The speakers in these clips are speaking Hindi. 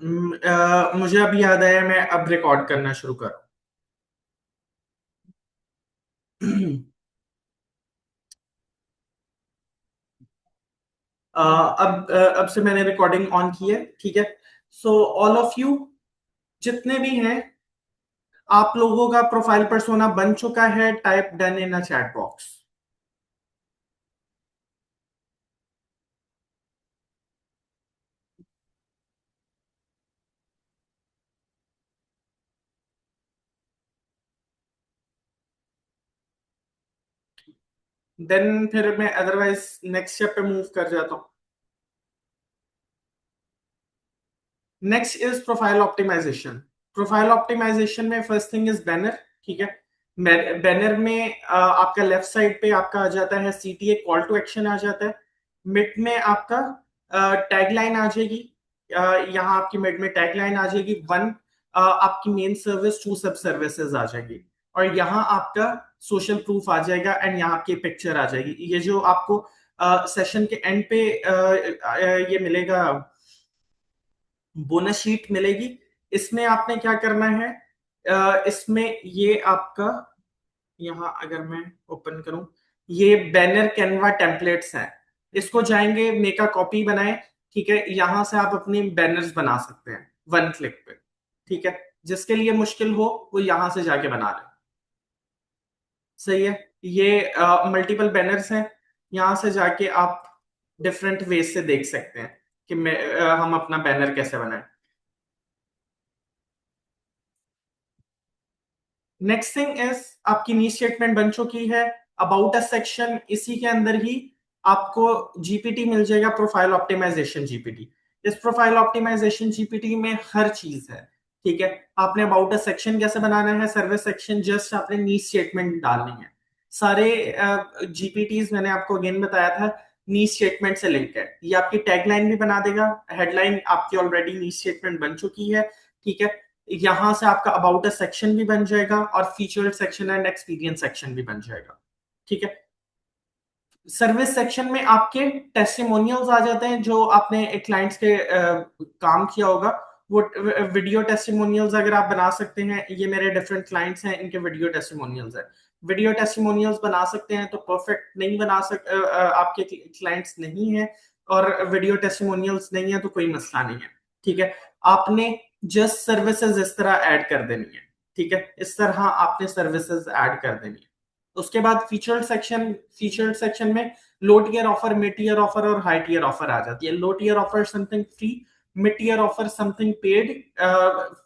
मुझे अब याद आया, मैं अब रिकॉर्ड करना शुरू करूँ। अब से मैंने रिकॉर्डिंग ऑन की है, ठीक है। सो ऑल ऑफ यू जितने भी हैं, आप लोगों का प्रोफाइल पर्सोना बन चुका है। Type done in a chat box. Then फिर मैं अदरवाइज नेक्स्ट स्टेप पे मूव कर जाता हूँ। Next is profile optimization. Profile optimization में फर्स्ट थिंग इज बैनर, ठीक है। बैनर में आपका लेफ्ट साइड पे आपका आ जाता है सीटीए, कॉल टू एक्शन आ जाता है। मिड में आपका टैगलाइन आ जाएगी। यहाँ आपकी मिड में टैगलाइन आ जाएगी। वन आपकी मेन सर्विस, टू सब सर्विसेज आ जाएगी। और यहाँ आपका सोशल प्रूफ आ जाएगा एंड यहाँ आपकी पिक्चर आ जाएगी। ये जो आपको सेशन के एंड पे ये मिलेगा, बोनस शीट मिलेगी। इसमें आपने क्या करना है, इसमें ये आपका, यहाँ अगर मैं ओपन करूं, ये बैनर कैनवा टेम्पलेट्स हैं। इसको जाएंगे, मेक अ कॉपी बनाए, ठीक है। यहां से आप अपनी बैनर्स बना सकते हैं वन क्लिक पे, ठीक है। जिसके लिए मुश्किल हो वो यहां से जाके बना ले। सही है। ये मल्टीपल बैनर्स हैं। यहां से जाके आप डिफरेंट वेज से देख सकते हैं कि हम अपना बैनर कैसे बनाएं। नेक्स्ट थिंग इज, आपकी नी स्टेटमेंट बन चुकी है। अबाउट अ सेक्शन, इसी के अंदर ही आपको जीपीटी मिल जाएगा, प्रोफाइल ऑप्टिमाइजेशन जीपीटी। इस प्रोफाइल ऑप्टिमाइजेशन जीपीटी में हर चीज है, ठीक है। आपने अबाउट अ सेक्शन कैसे बनाना है, सर्विस सेक्शन, जस्ट आपने नी स्टेटमेंट डालनी है। सारे जीपीटीज मैंने आपको अगेन बताया था, नी स्टेटमेंट से लिंक है। ये आपकी टैगलाइन भी बना देगा। हेडलाइन आपकी ऑलरेडी नी स्टेटमेंट बन चुकी है, ठीक है। यहां से आपका अबाउट अ सेक्शन भी बन जाएगा और featured section and experience section भी बन जाएगा, ठीक है। सर्विस सेक्शन में आपके टेस्टिमोनियल्स आ जाते हैं, जो आपने क्लाइंट्स के काम किया होगा। वो वीडियो टेस्टिमोनियल्स अगर आप बना सकते हैं, ये मेरे डिफरेंट क्लाइंट्स हैं, इनके वीडियो टेस्टिमोनियल्स है। वीडियो टेस्टिमोनियल्स बना सकते हैं तो परफेक्ट, नहीं बना आपके क्लाइंट्स नहीं है और वीडियो टेस्टिमोनियल्स नहीं है तो कोई मसला नहीं है, ठीक है। आपने जस्ट सर्विसेज इस तरह ऐड कर देनी है, ठीक है। इस तरह आपने सर्विसेज ऐड कर देनी है। उसके बाद फीचर्ड सेक्शन में low tier offer, mid tier offer और हाई टियर ऑफर आ जाती है। Low tier offer something free, mid tier offer something paid.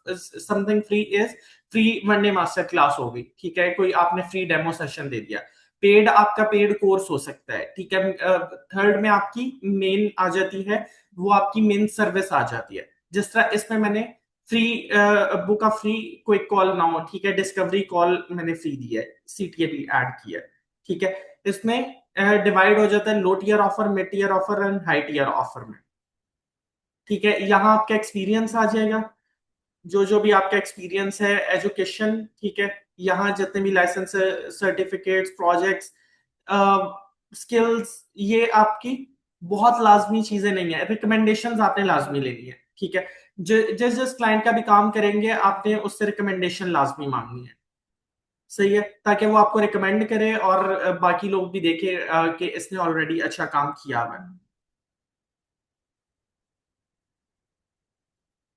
Something free is free one day master class हो गई, ठीक है, कोई आपने फ्री डेमो सेशन दे दिया। पेड आपका पेड कोर्स हो सकता है, ठीक है। थर्ड में आपकी मेन आ जाती है, वो आपकी मेन सर्विस आ जाती है। जिस तरह इसमें मैंने फ्री बुक का फ्री क्विक कॉल नाउ, ठीक है, डिस्कवरी कॉल मैंने फ्री दी है, सीटीए भी ऐड किया है, ठीक है। इसमें डिवाइड हो जाता है low tier offer, mid tier offer and high tier offer में, ठीक है। यहाँ आपका एक्सपीरियंस आ जाएगा, जो जो भी आपका एक्सपीरियंस है, एजुकेशन, ठीक है। यहाँ जितने भी लाइसेंस, सर्टिफिकेट्स, प्रोजेक्ट्स, स्किल्स, ये आपकी बहुत लाजमी चीजें नहीं है। रिकमेंडेशंस आपने लाजमी लेनी है, ठीक है। जिस जिस क्लाइंट का भी काम करेंगे आपने उससे रिकमेंडेशन लाजमी मांगनी है, सही है, ताकि वो आपको रिकमेंड करे और बाकी लोग भी देखे कि इसने ऑलरेडी अच्छा काम किया हुआ है।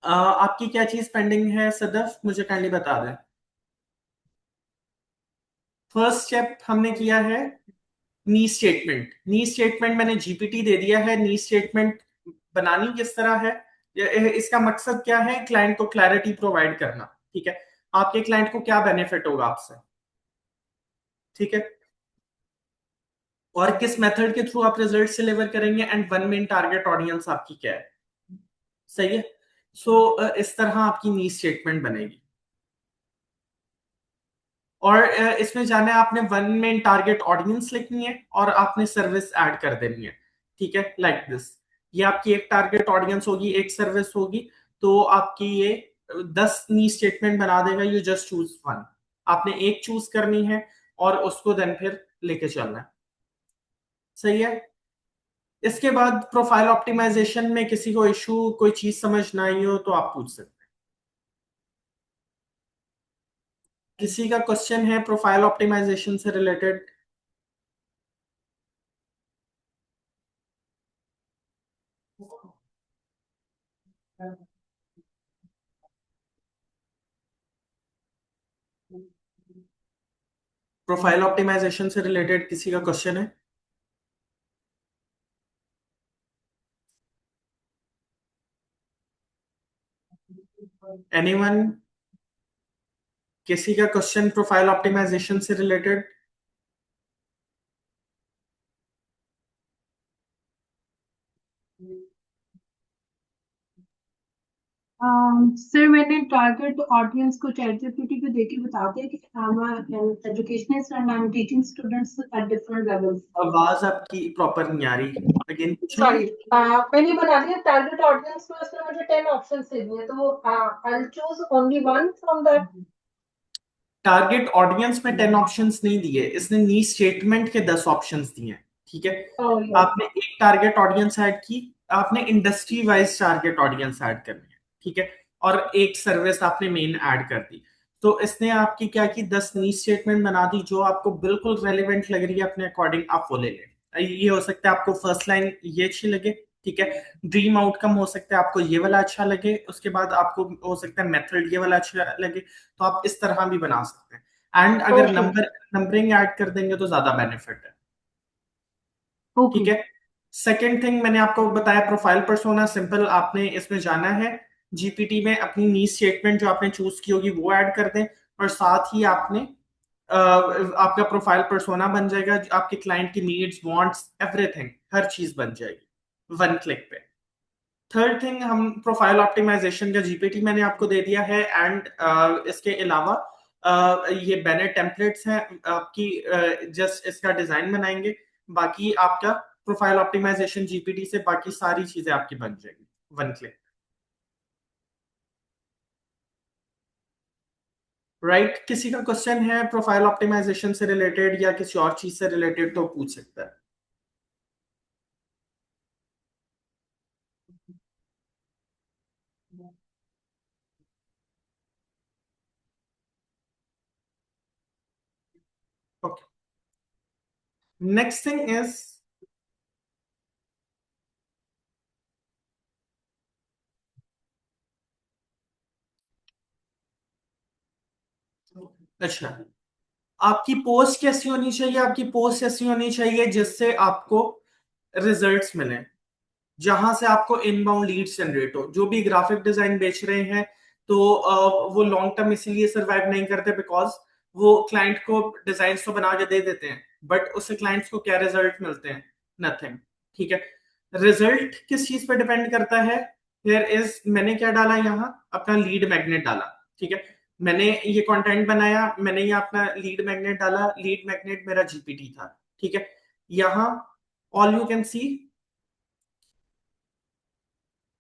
आपकी क्या चीज पेंडिंग है सदफ, मुझे काइंडली बता दें। फर्स्ट स्टेप हमने किया है नी स्टेटमेंट। नी स्टेटमेंट मैंने जीपीटी दे दिया है। नी स्टेटमेंट बनानी किस तरह है, इसका मकसद क्या है, क्लाइंट को क्लैरिटी प्रोवाइड करना, ठीक है। आपके क्लाइंट को क्या बेनिफिट होगा आपसे, ठीक है, और किस मेथड के थ्रू आप रिजल्ट डिलीवर करेंगे and one main target audience आपकी क्या है, सही है। सो इस तरह आपकी नी स्टेटमेंट बनेगी। और इसमें जाना है, आपने वन मेन टारगेट ऑडियंस लिखनी है और आपने सर्विस ऐड कर देनी है, ठीक है, लाइक दिस। ये आपकी एक टारगेट ऑडियंस होगी, एक सर्विस होगी। तो आपकी ये 10 नी स्टेटमेंट बना देगा। You just choose one. आपने एक चूज करनी है और उसको देन फिर लेके चलना है, सही है। इसके बाद प्रोफाइल ऑप्टिमाइजेशन में किसी को इशू, कोई चीज समझ ना आई हो तो आप पूछ सकते हैं। किसी का क्वेश्चन है प्रोफाइल ऑप्टिमाइजेशन से रिलेटेड? प्रोफाइल ऑप्टिमाइजेशन से रिलेटेड किसी का क्वेश्चन है? एनीवन? किसी का क्वेश्चन प्रोफाइल ऑप्टिमाइजेशन से रिलेटेड? सर मैंने टारगेट ऑडियंस को चैटजीपीटी को देके बता दिया कि I am educationist and I am teaching students at different levels. आवाज आपकी प्रॉपर नहीं आ रही, अगेन पूछें? सॉरी, मैंने बना दिया टारगेट ऑडियंस में, उसमें मुझे 10 ऑप्शंस दे दिए, तो I will choose only one from that. Target audience में 10 ऑप्शंस नहीं दिए, इसने नीश स्टेटमेंट के 10 ऑप्शंस दिए हैं। ठीक है, ओह यस। आपने एक टारगेट ऑडियंस ऐड की, आपने industry wise target audience add करनी है। ठीक है, और एक सर्विस आपने मेन ऐड कर दी। तो इसने आपकी क्या की 10 नीश स्टेटमेंट बना दी, जो आपको बिल्कुल रेलिवेंट लग रही है अपने अकॉर्डिंग आप वो ले लें। ये हो सकता है आपको फर्स्ट लाइन ये अच्छी लगे, ठीक है, ड्रीम आउटकम हो सकता है आपको ये वाला अच्छा लगे, उसके बाद आपको हो सकता है मेथड ये वाला अच्छा लगे, तो आप इस तरह भी बना सकते हैं। एंड अगर ओके। नंबरिंग ऐड कर देंगे तो ज्यादा बेनिफिट है। ओके। ठीक है, सेकेंड थिंग मैंने आपको बताया प्रोफाइल पर्सोना, सिंपल आपने इसमें जाना है जीपीटी में, अपनी नीड स्टेटमेंट जो आपने चूज की होगी वो ऐड कर दें, और साथ ही आपने आपका प्रोफाइल पर्सोना बन जाएगा, आपके क्लाइंट की नीड्स वांट्स एवरीथिंग हर चीज बन जाएगी वन क्लिक पे। थर्ड थिंग, हम प्रोफाइल ऑप्टिमाइजेशन का जीपीटी मैंने आपको दे दिया है, एंड इसके अलावा ये बैनर टेम्पलेट्स हैं आपकी, जस्ट इसका डिजाइन बनाएंगे, बाकी आपका प्रोफाइल ऑप्टिमाइजेशन जीपीटी से बाकी सारी चीजें आपकी बन जाएगी वन क्लिक। राइट, किसी का क्वेश्चन है प्रोफाइल ऑप्टिमाइजेशन से रिलेटेड या किसी और चीज से रिलेटेड तो पूछ सकता है। ओके, नेक्स्ट थिंग इज, अच्छा, आपकी पोस्ट कैसी होनी चाहिए? आपकी पोस्ट ऐसी होनी चाहिए जिससे आपको रिजल्ट्स मिले, जहां से आपको इनबाउंड लीड्स जनरेट हो। जो भी ग्राफिक डिजाइन बेच रहे हैं, तो वो लॉन्ग टर्म इसीलिए सरवाइव नहीं करते बिकॉज वो क्लाइंट को डिजाइन तो बना के दे देते हैं, बट उससे क्लाइंट्स को क्या रिजल्ट मिलते हैं? नथिंग। ठीक है, रिजल्ट किस चीज पे डिपेंड करता है? हियर इज, मैंने क्या डाला यहाँ, अपना लीड मैग्नेट डाला। ठीक है, मैंने ये कंटेंट बनाया, मैंने ये अपना लीड मैग्नेट डाला, लीड मैग्नेट मेरा जीपीटी था। ठीक है, यहाँ ऑल यू कैन सी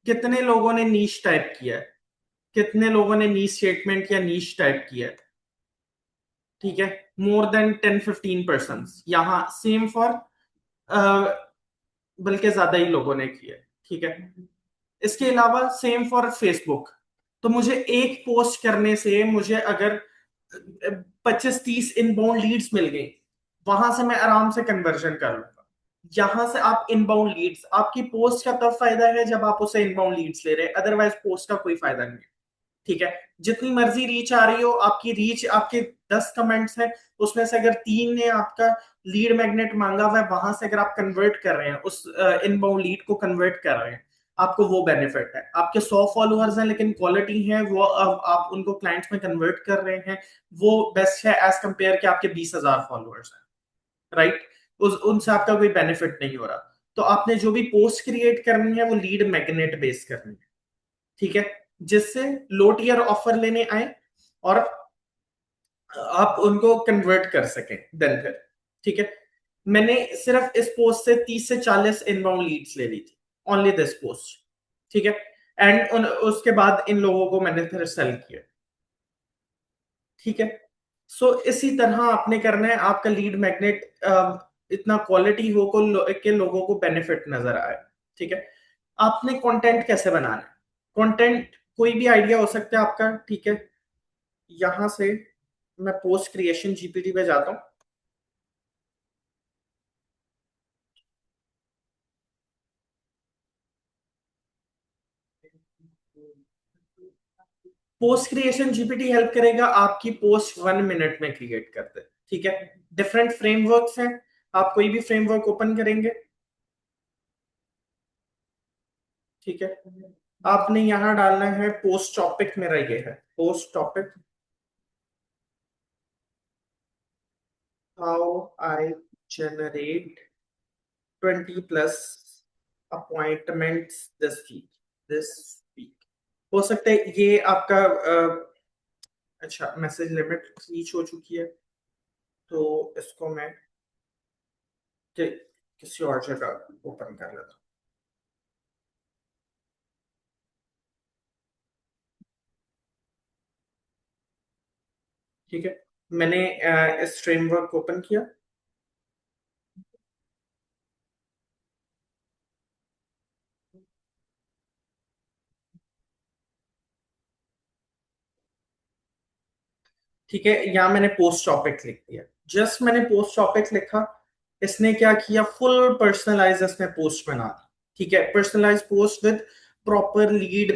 कितने लोगों ने नीश टाइप किया है, कितने लोगों ने नीश स्टेटमेंट या नीश टाइप किया है। ठीक है, मोर देन 10-15%। यहाँ सेम फॉर, बल्कि ज्यादा ही लोगों ने किया है। ठीक है, इसके अलावा सेम फॉर फेसबुक। तो मुझे एक पोस्ट करने से मुझे अगर 25-30 इनबाउंड लीड्स मिल गई, वहां से मैं आराम से कन्वर्जन कर लूंगा। यहां से आप इनबाउंड लीड्स, आपकी पोस्ट का तब फायदा है जब आप उसे इनबाउंड लीड्स ले रहे हैं, अदरवाइज पोस्ट का कोई फायदा नहीं है। ठीक है, जितनी मर्जी रीच आ रही हो, आपकी रीच, आपके 10 कमेंट्स हैं, उसमें से अगर 3 ने आपका लीड मैग्नेट मांगा हुआ है, वहां से अगर आप कन्वर्ट कर रहे हैं, उस इनबाउंड लीड को कन्वर्ट कर रहे हैं, आपको वो बेनिफिट है। आपके 100 फॉलोअर्स हैं लेकिन क्वालिटी है वो, अब आप उनको क्लाइंट्स में कन्वर्ट कर रहे हैं, वो बेस्ट है एज कंपेयर के आपके 20,000 फॉलोअर्स हैं। राइट, उस उनसे आपका कोई बेनिफिट नहीं हो रहा। तो आपने जो भी पोस्ट क्रिएट करनी है वो लीड मैग्नेट बेस करनी है। ठीक है, जिससे लो टीयर ऑफर लेने आए और आप उनको कन्वर्ट कर सकें देन फिर। ठीक है, मैंने सिर्फ इस पोस्ट से 30 से 40 इनबाउंड लीड्स ले ली थी, ओनली दिस पोस्ट। ठीक है, एंड उसके बाद इन लोगों को मैंने फिर सेल किया। ठीक है, सो इसी तरह आपने करना है, आपका लीड मैग्नेट इतना क्वालिटी हो के लोगों को बेनिफिट नजर आए। ठीक है, आपने कंटेंट कैसे बनाना है, कंटेंट कोई भी आइडिया हो सकता है आपका। ठीक है, यहां से मैं पोस्ट क्रिएशन जीपीटी पे जाता हूँ। पोस्ट क्रिएशन जीपीटी हेल्प करेगा आपकी पोस्ट 1 मिनट में क्रिएट करते। ठीक है, डिफरेंट फ्रेमवर्क्स हैं, आप कोई भी फ्रेमवर्क ओपन करेंगे। ठीक है, आपने यहां डालना है पोस्ट टॉपिक, मेरा ये है post topic, how I generate 20+ appointments this week. हो सकता है ये आपका अच्छा मैसेज लिमिट रीच हो चुकी है, तो इसको मैं किसी और जगह ओपन कर लेता हूँ। ठीक है, मैंने इस फ्रेमवर्क ओपन किया। ठीक है, यहाँ मैंने पोस्ट टॉपिक लिख दिया। जस्ट मैंने पोस्ट टॉपिक लिखा, इसने क्या किया, फुल पर्सनलाइज इसने पोस्ट बना दी। ठीक है, personalise post with proper lead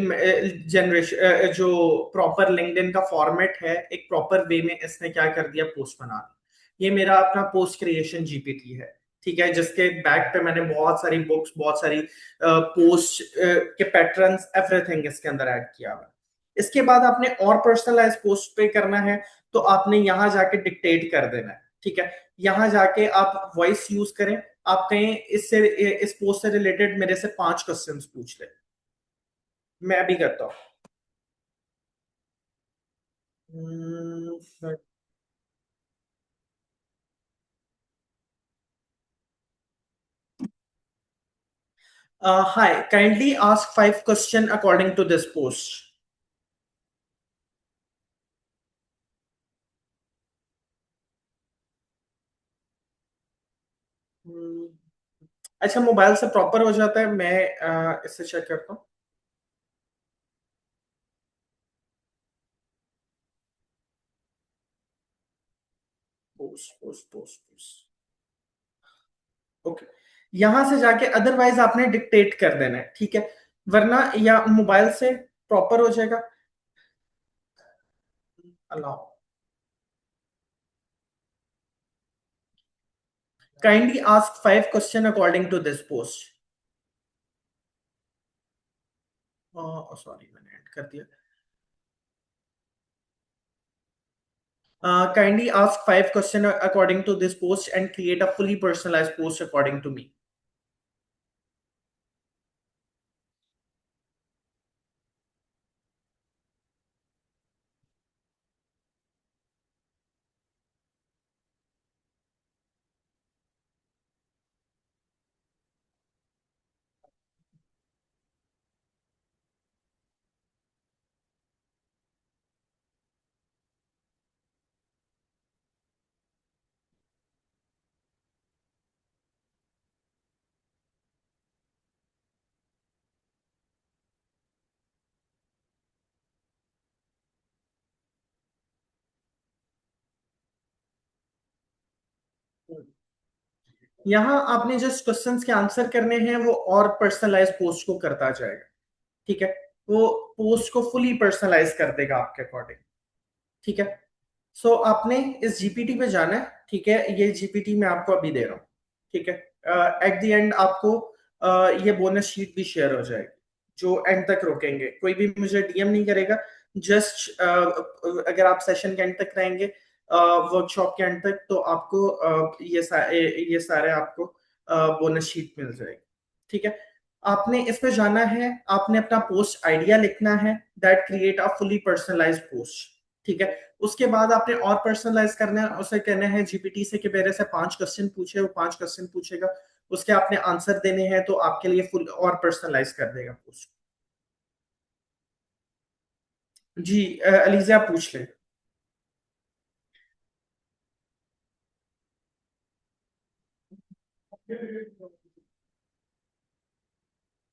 generation, जो प्रॉपर लिंक्डइन का फॉर्मेट है, एक प्रॉपर वे में इसने क्या कर दिया, पोस्ट बना दी। ये मेरा अपना पोस्ट क्रिएशन जीपीटी है। ठीक है, जिसके बैक पे मैंने बहुत सारी बुक्स, बहुत सारी पोस्ट के पैटर्न्स, एवरीथिंग इसके अंदर ऐड किया हुआ है। इसके बाद आपने और पर्सनलाइज पोस्ट पे करना है, तो आपने यहां जाके डिक्टेट कर देना है। ठीक है, यहां जाके आप वॉइस यूज करें, आप कहें इससे, इस पोस्ट से रिलेटेड मेरे से 5 क्वेश्चंस पूछ ले। मैं अभी करता हूँ। Hi, kindly ask 5 question according to this post. अच्छा, मोबाइल से प्रॉपर हो जाता है, मैं इससे चेक करता हूँ। Post post post post, okay. यहां से जाके अदरवाइज आपने डिक्टेट कर देना है। ठीक है, वरना या मोबाइल से प्रॉपर हो जाएगा। Allow, kindly ask 5 question according to this post. Sorry, मैंने ऐड कर दिया। Kindly ask 5 questions according to this post and create a fully personalized post according to me. यहाँ आपने जिस क्वेश्चंस के आंसर करने हैं वो और पर्सनलाइज पोस्ट को करता जाएगा। ठीक है, वो पोस्ट को फुली पर्सनलाइज कर देगा आपके अकॉर्डिंग। ठीक है, सो आपने इस जीपीटी पे जाना है। ठीक है, ये जीपीटी मैं आपको अभी दे रहा हूँ। ठीक है, एट द एंड आपको ये बोनस शीट भी शेयर हो जाएगी, जो एंड तक रोकेंगे, कोई भी मुझे डीएम नहीं करेगा। जस्ट अगर आप सेशन के एंड तक रहेंगे, वर्कशॉप के एंड तक, तो आपको ये सारे आपको बोनस शीट मिल जाएगी। ठीक है, आपने इस पे जाना है, आपने अपना पोस्ट आइडिया लिखना है, that create a fully personalised post. ठीक है, उसके बाद आपने और पर्सनलाइज करना है, उसे कहना है जीपीटी से कि मेरे से 5 क्वेश्चन पूछे, वो 5 क्वेश्चन पूछेगा, उसके आपने आंसर देने हैं, तो आपके लिए फुल और पर्सनलाइज कर देगा पोस्ट। जी, अलीजा आप पूछ ले।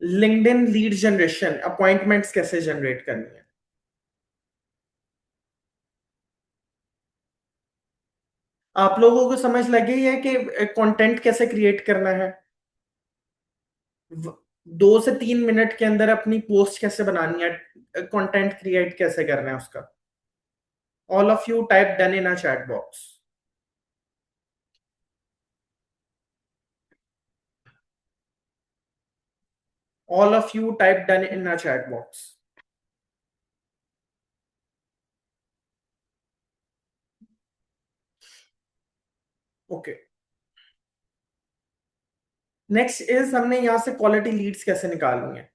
लिंक्डइन लीड जनरेशन, अपॉइंटमेंट्स कैसे जनरेट करनी है। आप लोगों को समझ लगी है कि कंटेंट कैसे क्रिएट करना है। 2 से 3 मिनट के अंदर अपनी पोस्ट कैसे बनानी है, कंटेंट क्रिएट कैसे करना है उसका। All of you type done in a chat box. All of you type done in a chat box. Okay, next is हमने यहां से क्वालिटी लीड्स कैसे निकालनी है।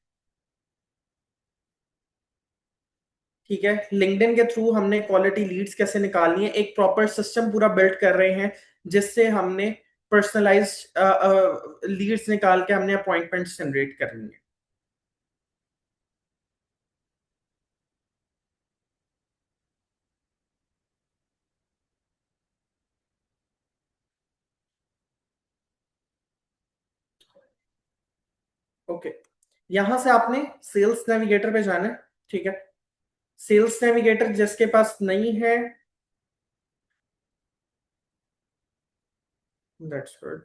ठीक है, लिंक्डइन के थ्रू हमने क्वालिटी लीड्स कैसे निकालनी है, एक प्रॉपर सिस्टम पूरा बिल्ड कर रहे हैं जिससे हमने पर्सनलाइज्ड लीड्स निकाल के हमने अपॉइंटमेंट्स जनरेट करनी है। ओके, यहां से आपने सेल्स नेविगेटर पे जाना है। ठीक है, सेल्स नेविगेटर जिसके पास नहीं है, दैट्स गुड।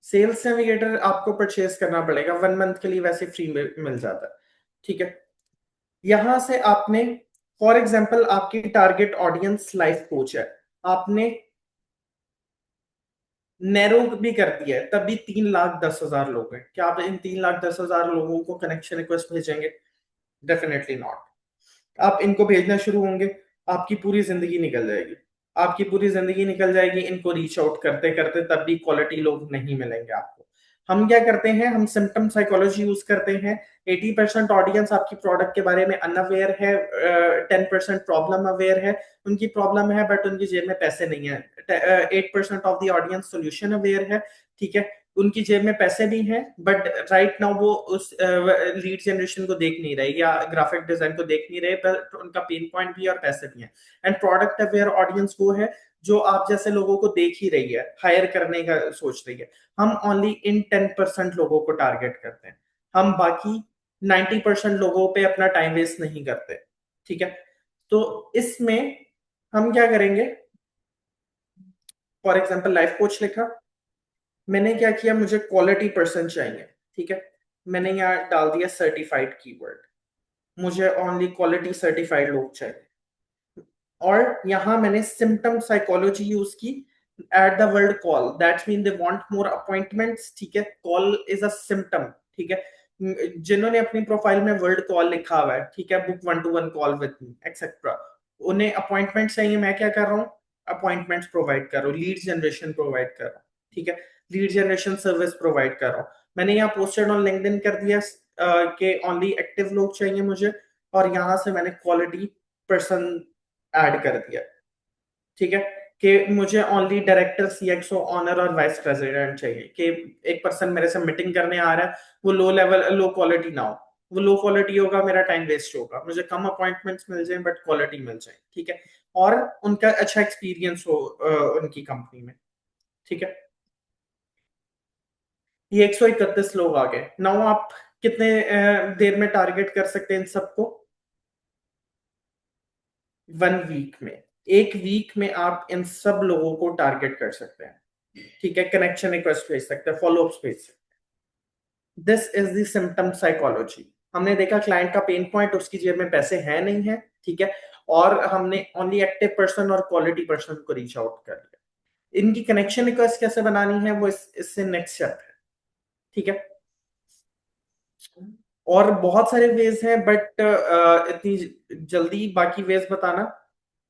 सेल्स नेविगेटर आपको परचेज करना पड़ेगा, 1 मंथ के लिए वैसे फ्री मिल जाता है। ठीक है, यहां से आपने, फॉर एग्जाम्पल आपकी टारगेट ऑडियंस लाइफ कोच है, आपने नैरो भी कर दिया है, तब भी 3,10,000 लोग हैं। क्या आप इन 3,10,000 लोगों को कनेक्शन रिक्वेस्ट भेजेंगे? Definitely not. आप इनको भेजना शुरू होंगे, आपकी पूरी जिंदगी निकल जाएगी। आपकी पूरी जिंदगी निकल जाएगी इनको रीच आउट करते करते, तब भी क्वालिटी लोग नहीं मिलेंगे आपको। हम क्या करते हैं, हम सिम्टम साइकोलॉजी यूज करते हैं। 80% ऑडियंस आपकी प्रोडक्ट के बारे में अनअवेयर है, 10% प्रॉब्लम अवेयर है। उनकी प्रॉब्लम है बट उनकी जेब में पैसे नहीं है। 8% of the audience solution aware है। ठीक है, उनकी जेब में पैसे भी हैं बट राइट नाउ वो उस लीड जनरेशन को देख नहीं रहे या ग्राफिक डिजाइन को देख नहीं रहे, पर उनका पेन पॉइंट भी है और पैसे भी हैं। एंड प्रोडक्ट अवेयर ऑडियंस वो है जो आप जैसे लोगों को देख ही रही है, हायर करने का सोच रही है। हम ओनली इन 10% लोगों को टारगेट करते हैं, हम बाकी 90% लोगों पे अपना टाइम वेस्ट नहीं करते। ठीक है, तो इसमें हम क्या करेंगे, फॉर एग्जाम्पल लाइफ कोच लिखा, मैंने क्या किया, मुझे क्वालिटी पर्सन चाहिए। ठीक है, मैंने यहाँ डाल दिया सर्टिफाइड कीवर्ड, मुझे ओनली क्वालिटी सर्टिफाइड लोग चाहिए। और यहाँ मैंने सिम्टम साइकोलॉजी यूज की, at the word call, that's mean they want more appointments. ठीक है, कॉल इज अ सिम्टम। ठीक है, जिन्होंने अपनी प्रोफाइल में वर्ड कॉल लिखा हुआ है, ठीक है, book 1-to-1 call with me etcetera, उन्हें अपॉइंटमेंट चाहिए। मैं क्या कर रहा हूँ, अपॉइंटमेंट्स प्रोवाइड कर रहा हूँ, लीड जनरेशन प्रोवाइड कर रहा हूँ। ठीक है, लीड जनरेशन सर्विस प्रोवाइड कर रहा हूँ। मैंने यहाँ पोस्टेड ऑन लिंक्डइन कर दिया कि ओनली एक्टिव लोग चाहिए मुझे, और यहाँ से मैंने क्वालिटी पर्सन ऐड कर दिया। ठीक है, कि मुझे ओनली डायरेक्टर, सीएक्सओ, ऑनर और वाइस प्रेसिडेंट चाहिए। कि एक पर्सन मेरे से मीटिंग करने आ रहा है, वो लो लेवल लो क्वालिटी ना हो। वो लो क्वालिटी होगा, मेरा टाइम वेस्ट होगा। मुझे कम अपॉइंटमेंट्स मिल जाए बट क्वालिटी मिल जाए। ठीक है, और उनका अच्छा एक्सपीरियंस हो उनकी कंपनी में। ठीक है, ये 131 लोग आ गए। नाउ आप कितने देर में टारगेट कर सकते हैं इन सबको? 1 वीक में, एक वीक में आप इन सब लोगों को टारगेट कर सकते हैं। ठीक है, कनेक्शन रिक्वेस्ट भेज सकते हैं, फॉलोअप्स भेज सकते हैं। This is the symptom psychology. हमने देखा क्लाइंट का पेन पॉइंट, उसकी जेब में पैसे हैं नहीं है। ठीक है, और हमने ओनली एक्टिव पर्सन और क्वालिटी पर्सन को रीच आउट कर लिया। इनकी कनेक्शन रिक्वेस्ट कैसे बनानी है वो इससे नेक्स्ट स्टेप है। ठीक है, और बहुत सारे वेज हैं बट इतनी जल्दी बाकी वेज बताना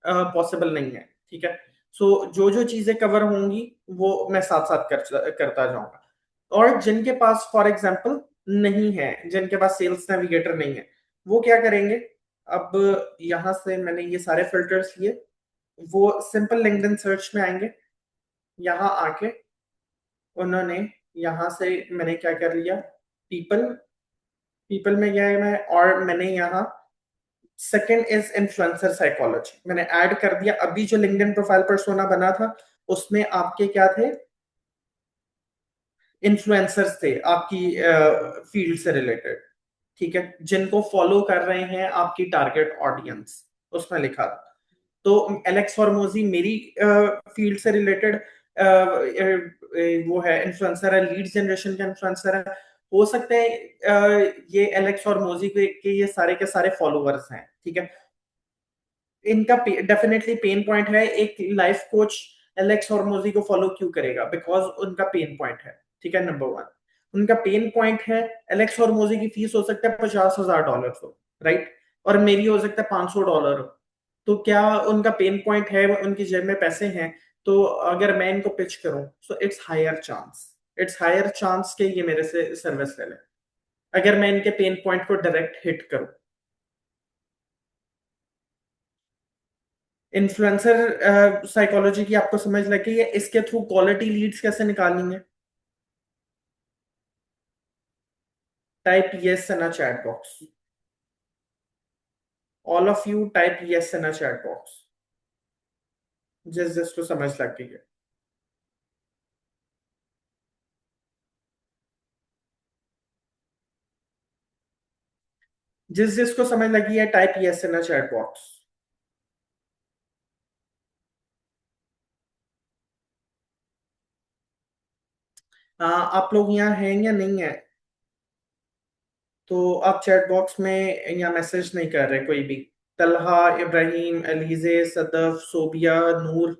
पॉसिबल नहीं है। ठीक है, सो जो जो चीजें कवर होंगी वो मैं साथ साथ करता जाऊंगा। और जिनके पास फॉर एग्जांपल नहीं है, जिनके पास सेल्स नेविगेटर नहीं है, वो क्या करेंगे, अब यहां से मैंने ये सारे फिल्टर्स लिए, वो सिंपल लिंक्डइन सर्च में आएंगे। यहाँ आके उन्होंने, यहाँ से मैंने क्या कर लिया, पीपल, पीपल में गया है मैं, और मैंने यहाँ सेकंड इज इन्फ्लुएंसर साइकोलॉजी मैंने ऐड कर दिया। अभी जो लिंक्डइन प्रोफाइल पर्सोना बना था उसमें आपके क्या थे, इन्फ्लुएंसर्स थे आपकी फील्ड से रिलेटेड, ठीक है, जिनको फॉलो कर रहे हैं आपकी टारगेट ऑडियंस, उसमें लिखा था। तो एलेक्स फॉर्मोजी मेरी फील्ड से रिलेटेड वो है, इन्फ्लुएंसर है, लीड जनरेशन का इन्फ्लुएंसर है। हो सकता है ये एलेक्स फॉर्मोजी के ये सारे के सारे फॉलोअर्स हैं, ठीक है। इनका डेफिनेटली पेन पॉइंट है, एक लाइफ कोच एलेक्स हॉर्मोजी को फॉलो क्यों करेगा, बिकॉज उनका पेन पॉइंट है, ठीक है, नंबर वन। उनका पेन पॉइंट है, एलेक्स हॉर्मोजी की फीस हो सकता है $50,000 हो, राइट, और मेरी हो सकता है $500 हो। तो क्या उनका पेन पॉइंट है, उनकी जेब में पैसे हैं, तो अगर मैं इनको पिच करूं, सो इट्स हायर चांस कि ये मेरे से सर्विस ले लें, अगर मैं इनके पेन पॉइंट को डायरेक्ट हिट करूं। इन्फ्लुएंसर साइकोलॉजी की आपको समझ लगी है, इसके थ्रू क्वालिटी लीड्स कैसे निकालनी है? Type yes in a chat box, all of you type yes in a chat box, जिसको समझ लग गई है। जिसको समझ लगी है type yes in a chat box. आप लोग यहाँ हैं या नहीं है? तो आप चैट बॉक्स में या मैसेज नहीं कर रहे कोई भी? तलहा, इब्राहिम, अलीजे, सदफ, सोबिया, नूर,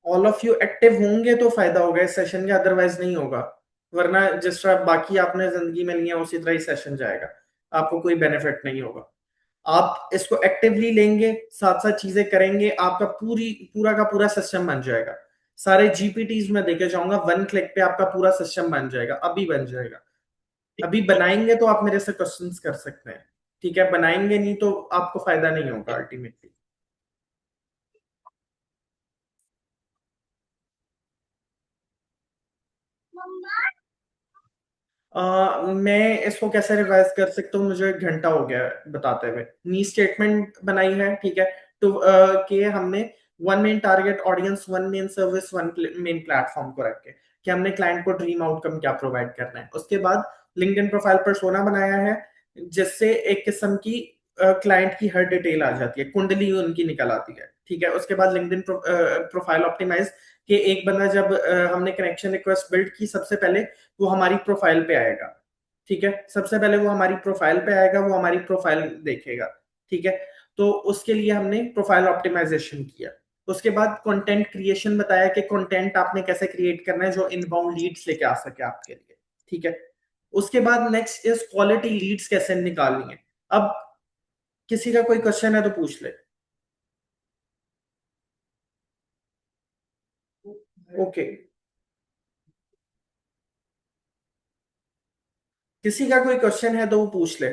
ऑल ऑफ यू एक्टिव होंगे तो फायदा होगा इस सेशन का, अदरवाइज नहीं होगा। वरना जिस तरह बाकी आपने जिंदगी में लिया उसी तरह ही सेशन जाएगा, आपको कोई बेनिफिट नहीं होगा। आप इसको एक्टिवली लेंगे, साथ साथ चीजें करेंगे, आपका पूरा का पूरा सिस्टम बन जाएगा। सारे जीपीटीज में देके जाऊंगा, 1 क्लिक पे आपका पूरा सिस्टम बन जाएगा, अभी बन जाएगा। अभी बनाएंगे तो आप मेरे से क्वेश्चंस कर सकते हैं, ठीक है, बनाएंगे नहीं तो आपको फायदा नहीं होगा अल्टीमेटली। मैं इसको कैसे रिवाइज कर सकता हूँ, मुझे 1 घंटा हो गया है बताते हुए। नी स्टेटमेंट बनाई है, ठीक है, तो कि हमने one main target audience, one main service, one main platform को रख के कि हमने क्लाइंट को ड्रीम आउटकम क्या प्रोवाइड करना है। उसके बाद लिंक्डइन प्रोफाइल पर सोना बनाया है, जिससे एक किस्म की क्लाइंट की हर डिटेल आ जाती है, कुंडली उनकी निकल आती है, ठीक है। उसके बाद लिंक्डइन प्रोफाइल ऑप्टिमाइज कि एक बंदा जब हमने कनेक्शन रिक्वेस्ट बिल्ड की, सबसे पहले वो हमारी प्रोफाइल पे आएगा, ठीक है, सबसे पहले वो हमारी प्रोफाइल पे आएगा, वो हमारी प्रोफाइल देखेगा, ठीक है। तो उसके लिए हमने प्रोफाइल ऑप्टिमाइजेशन किया। उसके बाद कंटेंट क्रिएशन बताया कि कंटेंट आपने कैसे क्रिएट करना है जो इनबाउंड लीड्स लेके आ सके आपके लिए, ठीक है। उसके बाद नेक्स्ट इज क्वालिटी लीड्स कैसे निकालनी है। अब किसी का कोई क्वेश्चन है तो पूछ ले। ओके, किसी का कोई क्वेश्चन है तो वो पूछ ले।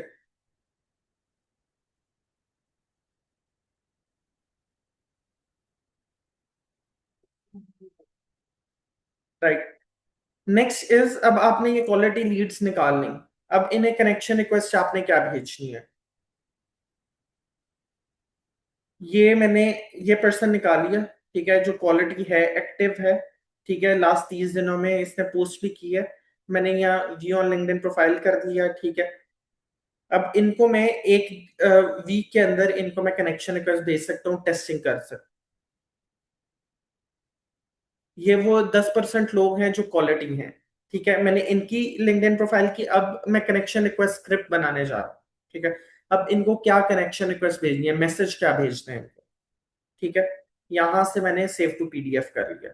राइट, नेक्स्ट इज, अब आपने ये क्वालिटी लीड्स निकालनी, अब इन्हें कनेक्शन रिक्वेस्ट आपने क्या भेजनी है। ये मैंने ये पर्सन निकाल लिया, ठीक है, जो क्वालिटी है, एक्टिव है, ठीक है, लास्ट 30 दिनों में इसने पोस्ट भी की है। मैंने यहाँ जियो लिंक्डइन प्रोफाइल कर दिया, ठीक है। अब इनको मैं एक वीक के अंदर इनको मैं कनेक्शन रिक्वेस्ट भेज सकता हूँ, टेस्टिंग कर सकता। ये वो 10% लोग हैं जो क्वालिटी हैं, ठीक है। मैंने इनकी लिंक्डइन प्रोफाइल की, अब मैं कनेक्शन रिक्वेस्ट स्क्रिप्ट बनाने जा रहा हूँ, ठीक है। अब इनको क्या कनेक्शन रिक्वेस्ट भेजनी है, मैसेज क्या भेजने हैं इनको, ठीक है। यहां से मैंने सेव टू पीडीएफ कर लिया।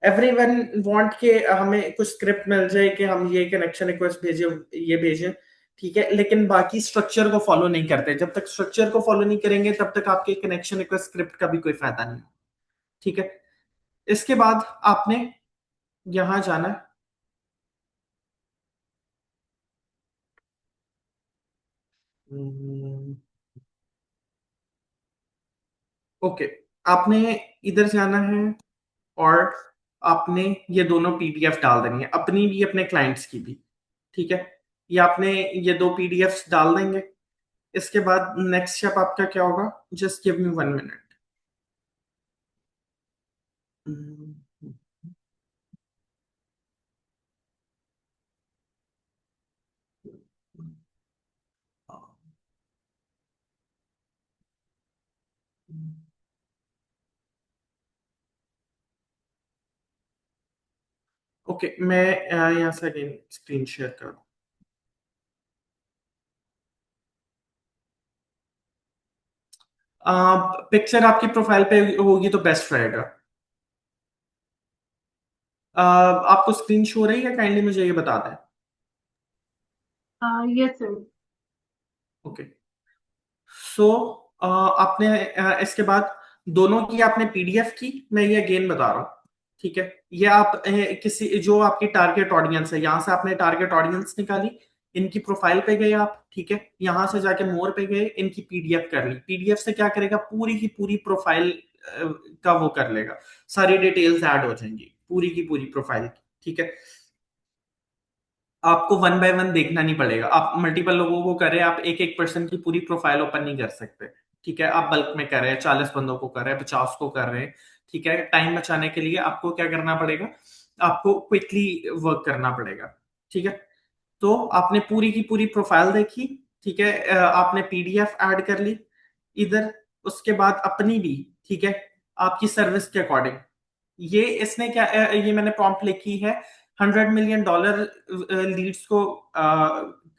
एवरीवन वांट के हमें कुछ स्क्रिप्ट मिल जाए कि हम ये कनेक्शन रिक्वेस्ट भेजे, ये भेजें, ठीक है, लेकिन बाकी स्ट्रक्चर को फॉलो नहीं करते। जब तक स्ट्रक्चर को फॉलो नहीं करेंगे तब तक आपके कनेक्शन रिक्वेस्ट स्क्रिप्ट का भी कोई फायदा नहीं, ठीक है। इसके बाद आपने यहां जाना है। ओके, आपने इधर जाना है और आपने ये दोनों पीडीएफ डाल देनी है, अपनी भी अपने क्लाइंट्स की भी, ठीक है। ये आपने ये दो पीडीएफ डाल देंगे। इसके बाद नेक्स्ट स्टेप आपका क्या होगा, just give me 1 minute. Okay, मैं यहाँ से अगेन स्क्रीन शेयर कर दूं। पिक्चर आपकी प्रोफाइल पे होगी तो बेस्ट रहेगा। आपको स्क्रीन शो हो रही है? काइंडली मुझे ये बता दें। Yes sir. ओके। सो आपने इसके बाद दोनों की आपने पीडीएफ की, मैं ये अगेन बता रहा हूँ। ठीक है, ये आप किसी जो आपकी टारगेट ऑडियंस है, यहाँ से आपने टारगेट ऑडियंस निकाली, इनकी प्रोफाइल पे गए आप। ठीक है, यहाँ से जाके मोर पे गए, इनकी पीडीएफ कर ली। पीडीएफ से क्या करेगा, पूरी की पूरी प्रोफाइल का वो कर लेगा, सारी डिटेल्स ऐड हो जाएंगी पूरी की पूरी प्रोफाइल की। ठीक है, आपको वन बाय वन देखना नहीं पड़ेगा। आप मल्टीपल लोगों को कर रहे हैं, आप एक एक पर्सन की पूरी प्रोफाइल ओपन नहीं कर सकते। ठीक है, आप बल्क में कर रहे हैं, 40 बंदों को कर रहे हैं, 50 को कर रहे हैं। ठीक है, टाइम बचाने के लिए आपको क्या करना पड़ेगा, आपको क्विकली वर्क करना पड़ेगा। ठीक है, तो आपने पूरी की पूरी प्रोफाइल देखी। ठीक है, आपने पीडीएफ ऐड कर ली इधर। उसके बाद अपनी भी, ठीक है, आपकी सर्विस के अकॉर्डिंग ये इसने क्या ये मैंने प्रॉम्प्ट लिखी है, $100 million लीड्स को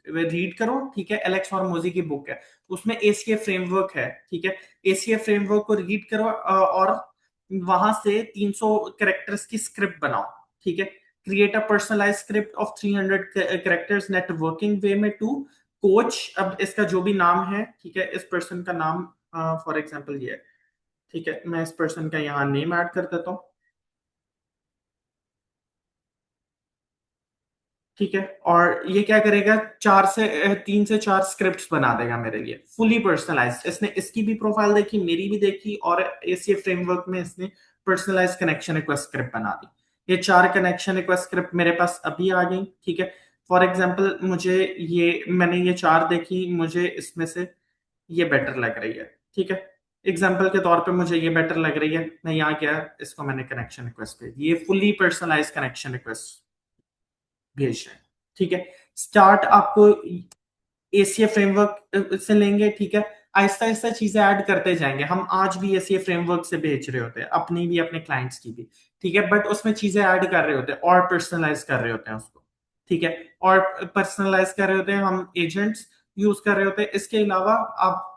रीड करो। ठीक है, एलेक्स हॉर्मोजी की बुक है, उसमें एसीए फ्रेमवर्क है। ठीक है, एसीए फ्रेमवर्क को रीड करो और वहां से 300 कैरेक्टर्स की स्क्रिप्ट बनाओ। ठीक है, create a personalize script of 300 characters networking way में टू कोच। अब इसका जो भी नाम है, ठीक है, इस पर्सन का नाम फॉर एग्जांपल ये है। ठीक है, मैं इस पर्सन का यहाँ नेम ऐड कर देता हूँ। ठीक है, और ये क्या करेगा, 3 से 4 स्क्रिप्ट्स बना देगा मेरे लिए, फुली पर्सनलाइज्ड। इसने इसकी भी प्रोफाइल देखी, मेरी भी देखी, और इसी फ्रेमवर्क में इसने पर्सनलाइज कनेक्शन रिक्वेस्ट स्क्रिप्ट बना दी। ये 4 कनेक्शन रिक्वेस्ट स्क्रिप्ट मेरे पास अभी आ गई। ठीक है, फॉर एग्जाम्पल मुझे मैंने ये 4 देखी, मुझे इसमें से ये बेटर लग रही है। ठीक है, एग्जाम्पल के तौर पे मुझे ये बेटर लग रही है, मैं यहाँ गया, इसको मैंने कनेक्शन रिक्वेस्ट भेजी, ये फुली पर्सनलाइज कनेक्शन रिक्वेस्ट भेज रहे हैं। ठीक है, स्टार्ट आपको एसीए फ्रेमवर्क से लेंगे। ठीक है, आहिस्ता आहिस्ता चीजें ऐड करते जाएंगे। हम आज भी एसीए फ्रेमवर्क से भेज रहे होते हैं, अपनी भी अपने क्लाइंट्स की भी। ठीक है, बट उसमें चीजें ऐड कर रहे होते हैं और पर्सनलाइज कर रहे होते हैं उसको। ठीक है, और पर्सनलाइज कर रहे होते हैं, हम एजेंट्स यूज कर रहे होते हैं। इसके अलावा आप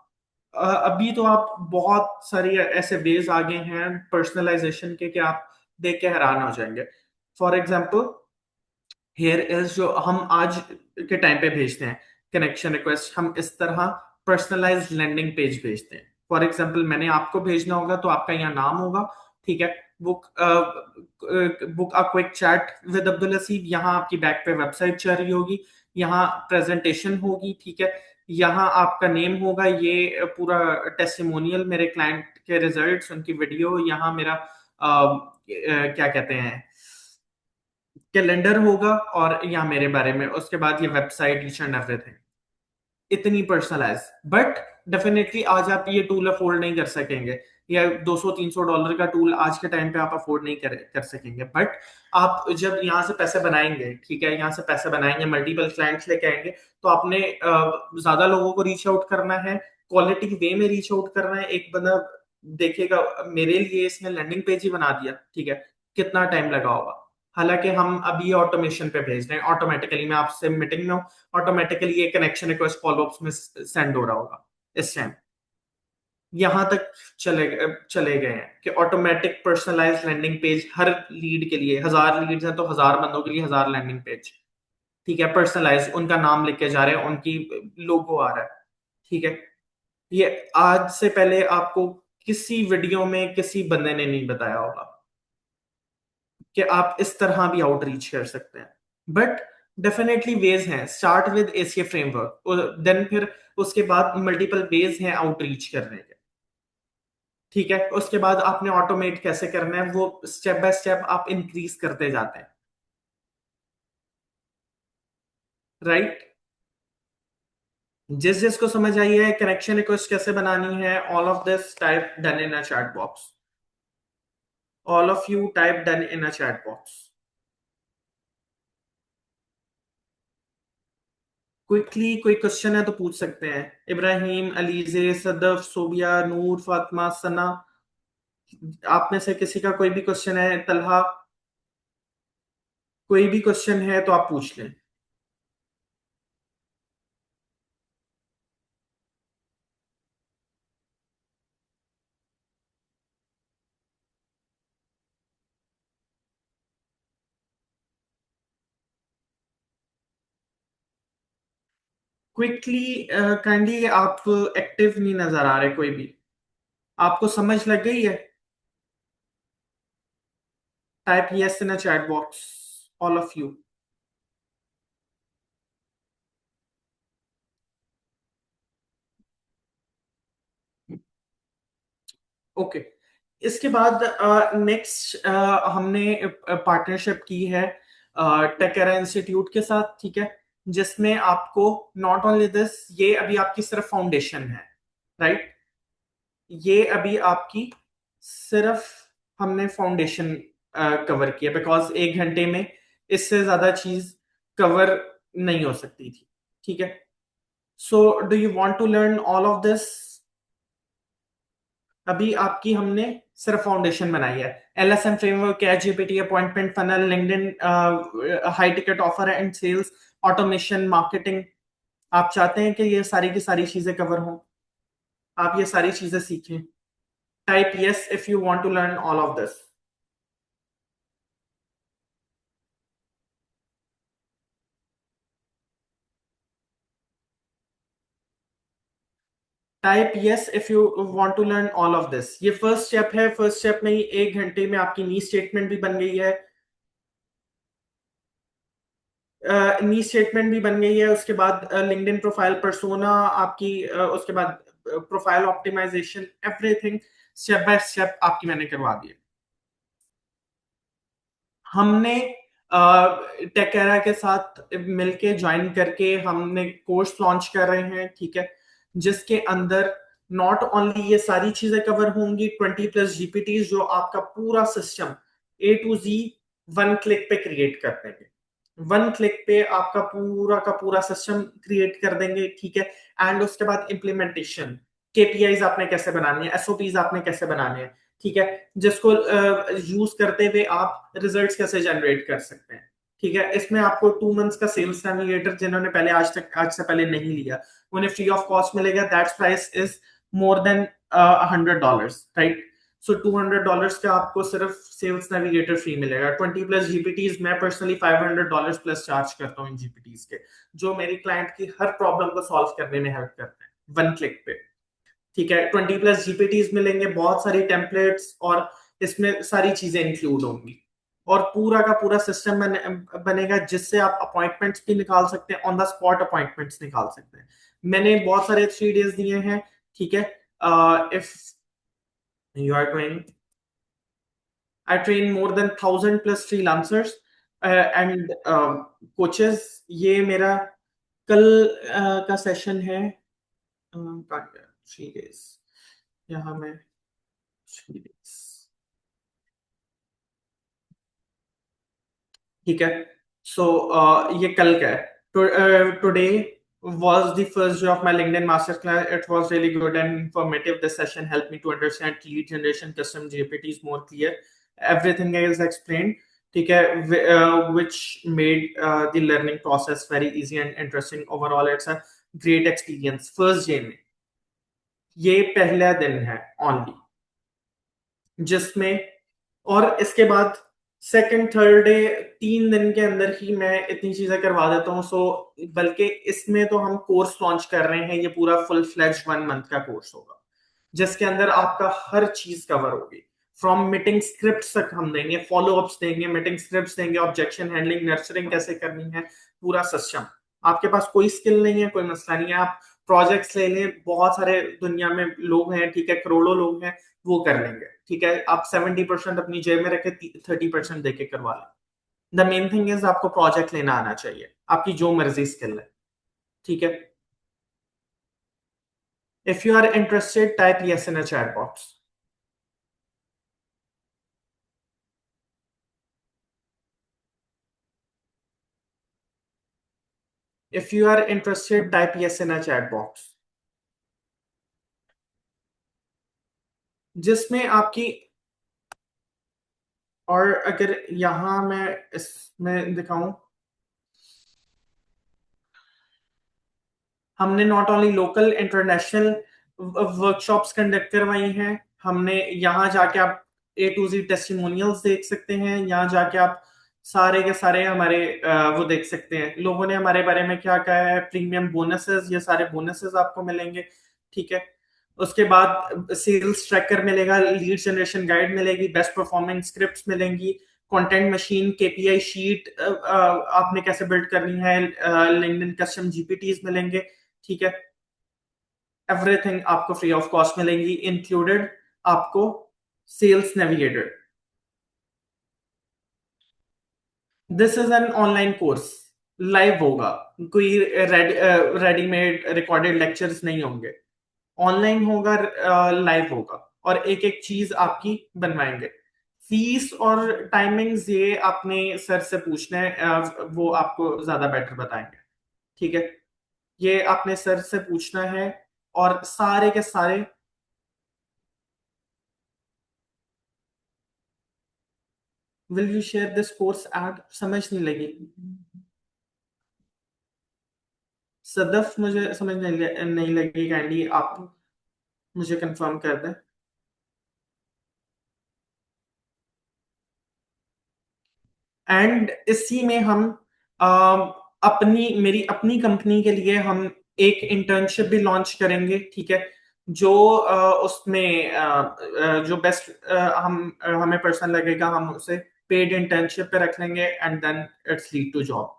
अभी तो आप बहुत सारी ऐसे वेज आ गए हैं पर्सनलाइजेशन के कि आप देख के हैरान हो जाएंगे। फॉर एग्जाम्पल हेयर इज, जो हम आज के टाइम पे भेजते हैं कनेक्शन रिक्वेस्ट, हम इस तरह पर्सनलाइज्ड लैंडिंग पेज भेजते हैं। फॉर एग्जांपल मैंने आपको भेजना होगा तो आपका यहाँ नाम होगा। ठीक है, book book a quick chat with Abdul Haseeb, यहाँ आपकी बैक पे वेबसाइट चल रही होगी, यहाँ प्रेजेंटेशन होगी। ठीक है, यहाँ आपका नेम होगा, ये पूरा टेस्टिमोनियल मेरे क्लाइंट के रिजल्ट्स, उनकी वीडियो, यहाँ मेरा क्या कहते हैं, कैलेंडर होगा, और यहाँ मेरे बारे में, उसके बाद ये वेबसाइट, ईच एंड एवरीथिंग, इतनी पर्सनलाइज। बट डेफिनेटली आज आप ये टूल अफोर्ड नहीं कर सकेंगे, या $200-300 का टूल आज के टाइम पे आप अफोर्ड नहीं कर सकेंगे। बट आप जब यहाँ से पैसे बनाएंगे, ठीक है, यहाँ से पैसे बनाएंगे, मल्टीपल क्लाइंट्स लेके आएंगे, तो आपने ज्यादा लोगों को रीच आउट करना है, क्वालिटी वे में रीच आउट करना है। एक बंदा देखेगा मेरे लिए इसने लैंडिंग पेज ही बना दिया, ठीक है, कितना टाइम लगा होगा। हालांकि हम अभी ऑटोमेशन पे भेज रहे हैं, ऑटोमेटिकली मैं आपसे मीटिंग में हूँ, ऑटोमेटिकली ये कनेक्शन रिक्वेस्ट फॉलोअप्स में सेंड हो रहा होगा इस टाइम। यहां तक चले गए हैं कि ऑटोमेटिक पर्सनलाइज लैंडिंग पेज हर लीड के लिए, 1000 लीड्स हैं तो 1000 बंदों के लिए 1000 लैंडिंग पेज। ठीक है, पर्सनलाइज, उनका नाम लिख के जा रहे हैं, उनकी लोगो आ रहा है। ठीक है, ये आज से पहले आपको किसी वीडियो में किसी बंदे ने नहीं बताया होगा कि आप इस तरह भी आउटरीच कर सकते हैं। बट डेफिनेटली वेज हैं, start with ACA framework, then फिर उसके बाद मल्टीपल वेज हैं आउटरीच करने के। ठीक है, उसके बाद आपने ऑटोमेट कैसे करना है, वो स्टेप बाय स्टेप आप इंक्रीज करते जाते हैं। राइट, जिस जिसको समझ आई है कनेक्शन रिक्वेस्ट कैसे बनानी है, all of this type done in a chat box, all of you type done in a chat box. Quickly कोई क्वेश्चन है तो पूछ सकते हैं। इब्राहिम, अलीजे, सदफ, सोबिया, नूर, फातिमा, सना, आप में से किसी का कोई भी क्वेश्चन है, तलहा, कोई भी क्वेश्चन है तो आप पूछ लें। क्विकली काइंडली आप एक्टिव नहीं नजर आ रहे कोई भी। आपको समझ लग गई है? Type yes in a chat box, all of you. Okay. इसके बाद नेक्स्ट हमने पार्टनरशिप की है टेकेरा इंस्टीट्यूट के साथ, ठीक है। जिसमें आपको नॉट ओनली दिस, ये अभी आपकी सिर्फ फाउंडेशन है, राइट। ये अभी आपकी सिर्फ हमने फाउंडेशन कवर किया, बिकॉज 1 घंटे में इससे ज्यादा चीज कवर नहीं हो सकती थी, ठीक है। So do you want to learn all of this? अभी आपकी हमने सिर्फ फाउंडेशन बनाई है। LSM framework, chat GPT, appointment funnel, LinkedIn, high ticket offer and sales, automation, marketing. आप चाहते हैं कि ये सारी की सारी चीजें कवर हों, आप ये सारी चीजें सीखें। Type yes if you want to learn all of this. Type yes if you want to learn all of this. ये फर्स्ट स्टेप है। फर्स्ट स्टेप में ही 1 घंटे में आपकी नी स्टेटमेंट भी बन गई है। नी स्टेटमेंट भी बन गई है। उसके बाद लिंक्डइन प्रोफाइल पर्सोना आपकी, उसके बाद profile optimisation, everything step by step आपकी मैंने करवा दी है। हमने टेकेरा के साथ मिलके ज्वाइन करके हमने कोर्स लॉन्च कर रहे हैं, ठीक है। जिसके अंदर नॉट ओनली ये सारी चीजें कवर होंगी, 20+ जीपीटी जो आपका पूरा system A to Z 1 click पे क्रिएट कर देंगे। 1 क्लिक पे आपका पूरा का पूरा सिस्टम क्रिएट कर देंगे, ठीक है। एंड उसके बाद इम्प्लीमेंटेशन, केपीआईज आपने कैसे बनानी है, एसओपीज आपने कैसे बनाने हैं, ठीक है। जिसको यूज करते हुए आप रिजल्ट्स कैसे जनरेट कर सकते हैं, ठीक है। इसमें आपको 2 मंथ्स का सेल्स नेविगेटर, जिन्होंने पहले आज से पहले नहीं लिया, उन्हें फ्री ऑफ कॉस्ट मिलेगा। That's price is more than $100, right. So $200 का आपको सिर्फ सेल्स नेविगेटर फ्री मिलेगा। 20+ जीपीटीज मैं पर्सनली $500 प्लस चार्ज करता हूँ इन जीपीटीज के, जो मेरी क्लाइंट की हर प्रॉब्लम को सॉल्व करने में हेल्प करते हैं 1 क्लिक पे, ठीक है। 20+ जीपीटीज मिलेंगे, बहुत सारी टेम्पलेट्स, और इसमें सारी चीजें इंक्लूड होंगी। और पूरा का पूरा सिस्टम बनेगा जिससे आप अपॉइंटमेंट्स भी निकाल सकते हैं, ऑन द स्पॉट अपॉइंटमेंट्स निकाल सकते हैं। मैंने बहुत सारे 3 days दिए हैं, ठीक है। If you are going, I train more than 1,000+ freelancers and coaches. ये मेरा कल का सेशन है। 3 days, यहाँ मैं 3 days, ठीक है। सो ये कल का है। Today was the first day of my LinkedIn masterclass. It was really good and informative. This session helped me to understand lead generation, custom GPTs more clear. Everything is explained, ठीक है, which made the learning process very easy and interesting. Overall, it's a great experience. First day में ये पहला दिन है only, जिसमें, और इसके बाद सेकंड थर्ड डे 3 दिन के अंदर ही मैं इतनी चीजें करवा देता हूँ। सो बल्कि इसमें तो हम कोर्स लॉन्च कर रहे हैं, ये पूरा फुल फ्लेज 1 मंथ का कोर्स होगा, जिसके अंदर आपका हर चीज कवर होगी। फ्रॉम मीटिंग स्क्रिप्ट तक हम देंगे, फॉलो अप्स देंगे, मीटिंग स्क्रिप्ट देंगे, ऑब्जेक्शन हैंडलिंग, नर्चरिंग कैसे करनी है, पूरा सिस्टम। आपके पास कोई स्किल नहीं है, कोई मसला नहीं है, आप प्रोजेक्ट्स ले लें, बहुत सारे दुनिया में लोग हैं, ठीक है, करोड़ों लोग हैं, वो कर लेंगे, ठीक है। आप 70% अपनी जेब में रखे, 30% देके करवा लें। द मेन थिंग इज आपको प्रोजेक्ट लेना आना चाहिए, आपकी जो मर्जी स्किल है, ठीक है। If you are interested type yes in a chat box. If you are interested type yes in a chat box, जिसमें आपकी और अगर यहाँ मैं इसमें दिखाऊं, हमने not only local international workshops conduct करवाई हैं, हमने यहाँ जाके आप A to Z टेस्टिमोनियल्स देख सकते हैं, यहाँ जाके आप सारे के सारे हमारे वो देख सकते हैं लोगों ने हमारे बारे में क्या कहा है, प्रीमियम बोनसेस, ये सारे बोनसेस आपको मिलेंगे। ठीक है, उसके बाद सेल्स ट्रैकर मिलेगा, लीड जनरेशन गाइड मिलेगी, बेस्ट परफॉर्मिंग स्क्रिप्ट्स मिलेंगी, कंटेंट मशीन, केपीआई शीट आपने कैसे बिल्ड करनी है, लिंक्डइन कस्टम जीपीटीज मिलेंगे। ठीक है, एवरीथिंग आपको फ्री ऑफ कॉस्ट मिलेंगी, इंक्लूडेड आपको sales navigator. This is an online course, live होगा, कोई रेडीमेड रिकॉर्डेड लेक्चर्स नहीं होंगे, ऑनलाइन होगा, लाइव होगा, और एक एक चीज आपकी बनवाएंगे। फीस और टाइमिंग्स ये आपने सर से पूछना है, वो आपको ज्यादा बेटर बताएंगे। ठीक है, ये आपने सर से पूछना है, और सारे के सारे will you share this course ad, समझ नहीं लगी सदफ, मुझे समझ नहीं लगी, काइंडली आप मुझे कंफर्म कर दें। एंड इसी में हम अपनी मेरी अपनी कंपनी के लिए हम एक इंटर्नशिप भी लॉन्च करेंगे। ठीक है, जो उसमें जो बेस्ट हमें पर्सन लगेगा हम उसे पेड इंटर्नशिप पे रख लेंगे, and then it's lead to job.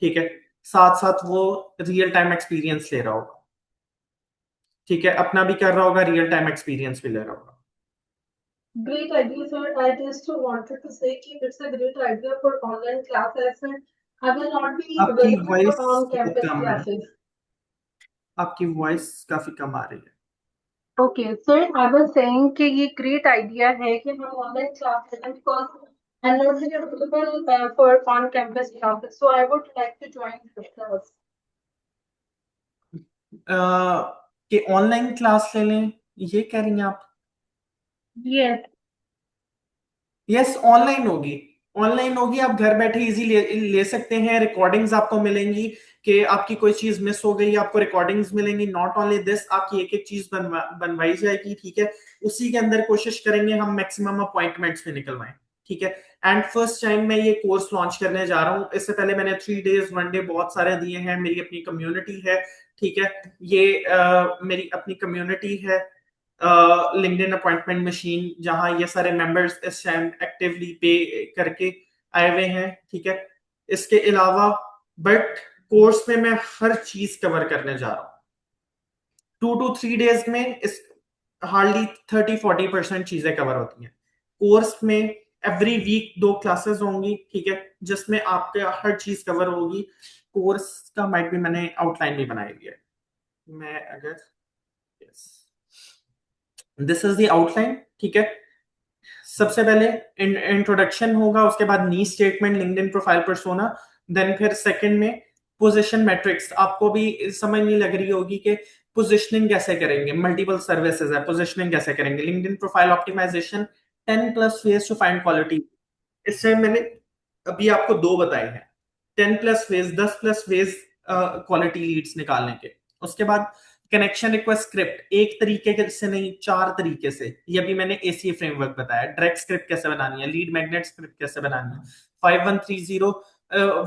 ठीक है, साथ साथ वो रियल टाइम एक्सपीरियंस ले रहा होगा। ठीक है, अपना भी कर रहा होगा, रियल टाइम एक्सपीरियंस भी ले रहा होगा। Great idea, sir. I just wanted to say कि it's a great idea for online classes and I will not be आपकी available for वॉइस बहुत on-campus कम है, classes. आपकी वॉइस काफी कम आ रही है। Okay, sir. I was saying कि ये great idea है कि हम online classes and because I'm not really available for on-campus classes, so I would like to join the class. कि ऑनलाइन क्लास ले लें, ये कह रही हैं आप? Yes. यस, ऑनलाइन होगी, ऑनलाइन होगी, आप घर बैठे इजी ले सकते हैं, रिकॉर्डिंग्स आपको मिलेंगी कि आपकी कोई चीज मिस हो गई, आपको रिकॉर्डिंग्स मिलेंगी। नॉट ओनली दिस, आपकी एक एक चीज बनवाई जाएगी। ठीक है, उसी के अंदर कोशिश करेंगे हम मैक्सिमम अपॉइंटमेंट्स में निकलवाएं। ठीक है, एंड फर्स्ट टाइम मैं ये कोर्स लॉन्च करने जा रहा हूँ, इससे पहले मैंने 3 days 1 day बहुत सारे दिए हैं, मेरी अपनी कम्युनिटी है। ठीक है, ये मेरी अपनी कम्युनिटी है, लिंक्डइन अपॉइंटमेंट मशीन, जहां ये सारे मेंबर्स इस टाइम एक्टिवली पे करके आए हुए हैं। ठीक है, इसके अलावा बट कोर्स में मैं हर चीज कवर करने जा रहा हूँ। 2 to 3 days में इस हार्डली 30-40% चीजें कवर होती हैं। कोर्स में एवरी वीक 2 क्लासेस होंगी। ठीक है, जिसमें आपके हर चीज कवर होगी। कोर्स का माइट भी मैंने आउटलाइन भी बनाई हुई है, मैं अगर yes, this is the outline. ठीक है, सबसे पहले इंट्रोडक्शन होगा, उसके बाद niche statement, LinkedIn profile persona, then फिर सेकंड में पोजीशन मैट्रिक्स। आपको भी समझ नहीं लग रही होगी कि पोजीशनिंग कैसे करेंगे, मल्टीपल सर्विसेज है, पोजीशनिंग कैसे करेंगे, LinkedIn profile optimisation, 10+ ways to find quality. इससे मैंने अभी आपको 2 बताए हैं, 10+ways, 10+ways क्वालिटी लीड्स निकालने के। उसके बाद कनेक्शन रिक्वेस्ट स्क्रिप्ट, एक तरीके से नहीं, 4 तरीके से। ये अभी मैंने एसीए फ्रेमवर्क बताया। डायरेक्ट स्क्रिप्ट कैसे बनानी है, लीड मैग्नेट स्क्रिप्ट कैसे बनानी है, 5130